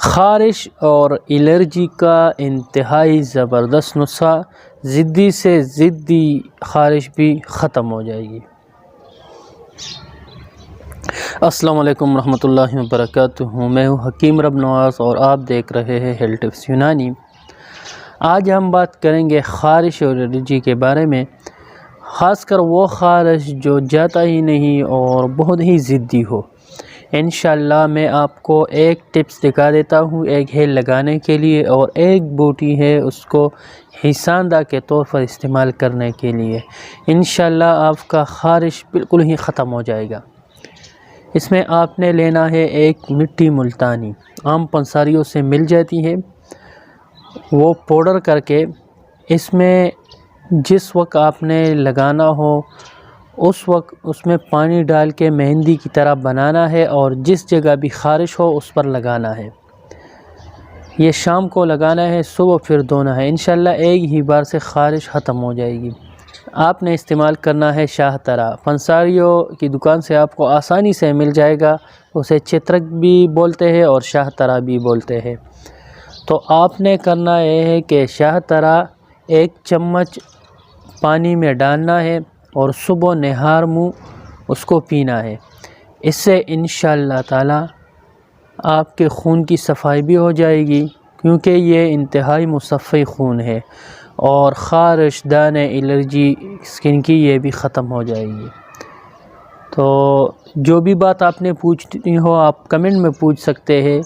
خارش اور الرجی کا انتہائی زبردست نسخہ، ضدی سے ضدی خارش بھی ختم ہو جائے گی۔ السلام علیکم ورحمۃ اللہ وبرکاتہ، میں ہوں حکیم رب نواز اور آپ دیکھ رہے ہیں ہیلتھ ٹپس یونانی۔ آج ہم بات کریں گے خارش اور الرجی کے بارے میں، خاص کر وہ خارش جو جاتا ہی نہیں اور بہت ہی ضدی ہو۔ انشاءاللہ میں آپ کو ایک ٹپس دکھا دیتا ہوں، ایک ہے لگانے کے لیے اور ایک بوٹی ہے اس کو ہیساندہ کے طور پر استعمال کرنے کے لیے۔ انشاءاللہ آپ کا خارش بالکل ہی ختم ہو جائے گا۔ اس میں آپ نے لینا ہے ایک مٹی ملتانی، عام پنساریوں سے مل جاتی ہے، وہ پاؤڈر کر کے اس میں جس وقت آپ نے لگانا ہو اس وقت اس میں پانی ڈال کے مہندی کی طرح بنانا ہے اور جس جگہ بھی خارش ہو اس پر لگانا ہے۔ یہ شام کو لگانا ہے، صبح پھر دھونا ہے، انشاءاللہ ایک ہی بار سے خارش ختم ہو جائے گی۔ آپ نے استعمال کرنا ہے شاہ ترا، پنساریوں کی دکان سے آپ کو آسانی سے مل جائے گا، اسے چترک بھی بولتے ہیں اور شاہ ترا بھی بولتے ہیں۔ تو آپ نے کرنا یہ ہے کہ شاہ ترا 1 چمچ پانی میں ڈالنا ہے اور صبح نہار منہ اس کو پینا ہے۔ اس سے انشاءاللہ تعالی آپ کے خون کی صفائی بھی ہو جائے گی، کیونکہ یہ انتہائی مصفی خون ہے، اور خارش، دانے، الرجی اسکن کی یہ بھی ختم ہو جائے گی۔ تو جو بھی بات آپ نے پوچھنی ہو آپ کمنٹ میں پوچھ سکتے ہیں۔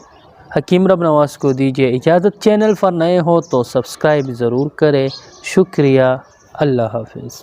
حکیم رب نواز کو دیجیے اجازت، چینل پر نئے ہو تو سبسکرائب ضرور کریں۔ شکریہ، اللہ حافظ۔